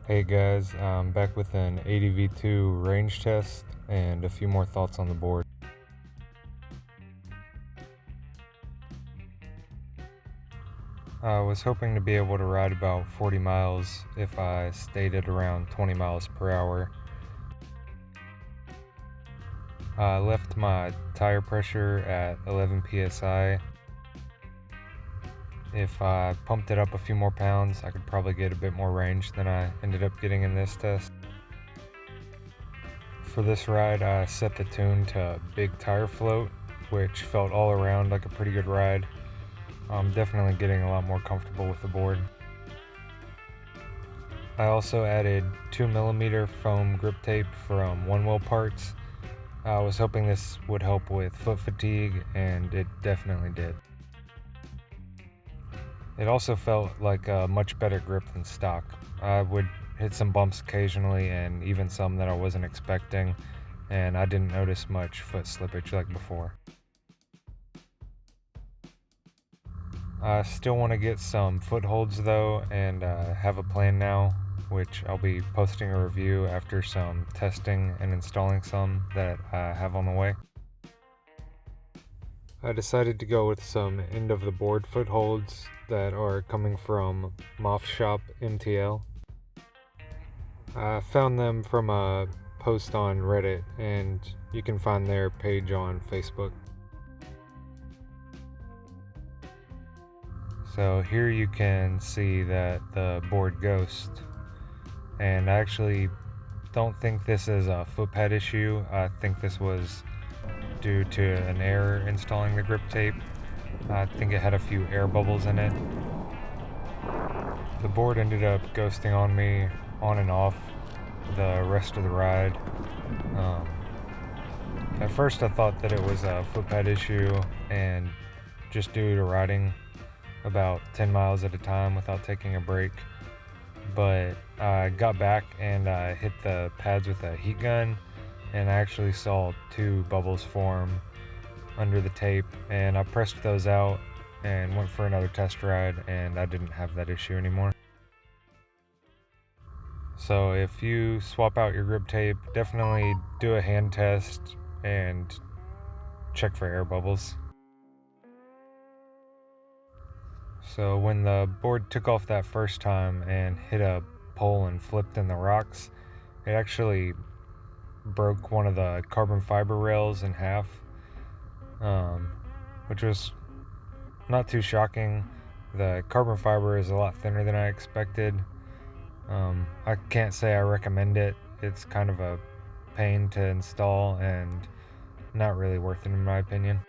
Hey guys, I'm back with an ADV2 range test and a few more thoughts on the board. I was hoping to be able to ride about 40 miles if I stayed at around 20 miles per hour. I left my tire pressure at 11 psi. If I pumped it up a few more pounds, I could probably get a bit more range than I ended up getting in this test. For this ride, I set the tune to Big Tire Float, which felt all around like a pretty good ride. I'm definitely getting a lot more comfortable with the board. I also added 2mm foam grip tape from One Wheel Parts. I was hoping this would help with foot fatigue, and it definitely did. It also felt like a much better grip than stock. I would hit some bumps occasionally, and even some that I wasn't expecting, and I didn't notice much foot slippage like before. I still want to get some footholds though, and have a plan now, which I'll be posting a review after some testing and installing some that I have on the way. I decided to go with some end of the board footholds that are coming from Moth Shop MTL. I found them from a post on Reddit, and you can find their page on Facebook. So here you can see that the board ghost, and I actually don't think this is a foot pad issue. I think this was due to an error installing the grip tape. I think it had a few air bubbles in it. The board ended up ghosting on me on and off the rest of the ride. At first I thought that it was a foot pad issue and just due to riding about 10 miles at a time without taking a break, but I got back and I hit the pads with a heat gun, and I actually saw 2 bubbles form under the tape, and I pressed those out and went for another test ride, and I didn't have that issue anymore. So if you swap out your grip tape, definitely do a hand test and check for air bubbles. So when the board took off that first time and hit a pole and flipped in the rocks, it actually broke one of the carbon fiber rails in half, which was not too shocking. The carbon fiber is a lot thinner than I expected. I can't say I recommend it. It's kind of a pain to install and not really worth it in my opinion.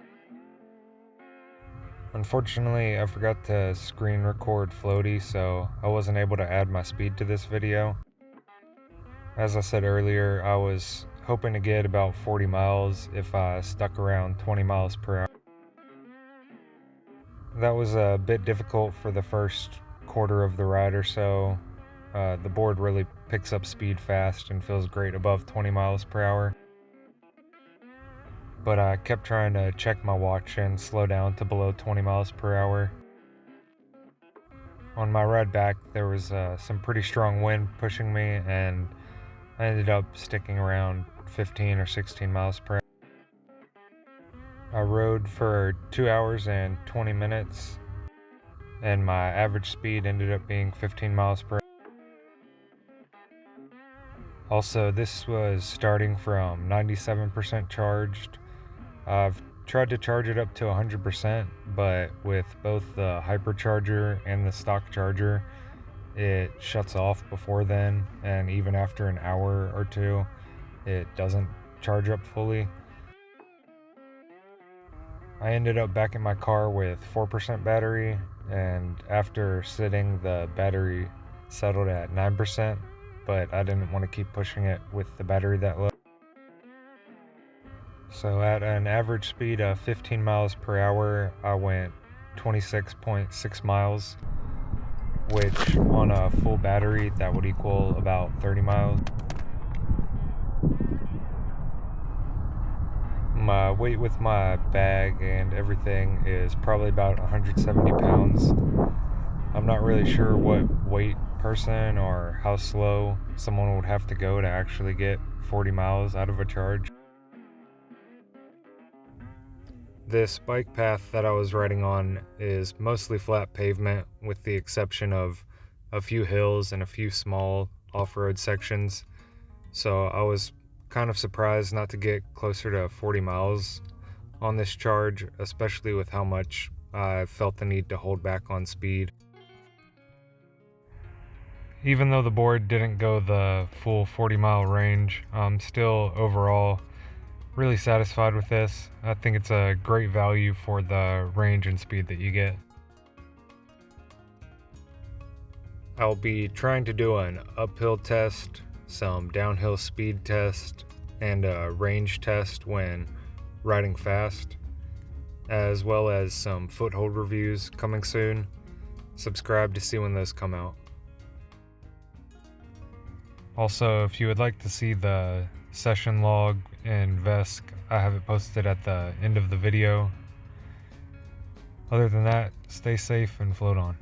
Unfortunately, I forgot to screen record Floaty, so I wasn't able to add my speed to this video. As I said earlier, I was hoping to get about 40 miles if I stuck around 20 miles per hour. That was a bit difficult for the first quarter of the ride or so. The board really picks up speed fast and feels great above 20 miles per hour. But I kept trying to check my watch and slow down to below 20 miles per hour. On my ride back, there was some pretty strong wind pushing me, and I ended up sticking around 15 or 16 miles per hour. I rode for 2 hours and 20 minutes, and my average speed ended up being 15 miles per hour. Also, this was starting from 97% charged. I've tried to charge it up to 100%, but with both the hypercharger and the stock charger, it shuts off before then, and even after an hour or two, it doesn't charge up fully. I ended up back in my car with 4% battery, and after sitting, the battery settled at 9%, but I didn't want to keep pushing it with the battery that low. So at an average speed of 15 miles per hour, I went 26.6 miles, which on a full battery, that would equal about 30 miles. My weight with my bag and everything is probably about 170 pounds. I'm not really sure what weight person or how slow someone would have to go to actually get 40 miles out of a charge. This bike path that I was riding on is mostly flat pavement with the exception of a few hills and a few small off-road sections. So I was kind of surprised not to get closer to 40 miles on this charge, especially with how much I felt the need to hold back on speed. Even though the board didn't go the full 40-mile range, I'm still overall really satisfied with this. I think it's a great value for the range and speed that you get. I'll be trying to do an uphill test, some downhill speed test, and a range test when riding fast, as well as some foothold reviews coming soon. Subscribe to see when those come out. Also, if you would like to see the session log in VESC, I have it posted at the end of the video. Other than that, stay safe and float on.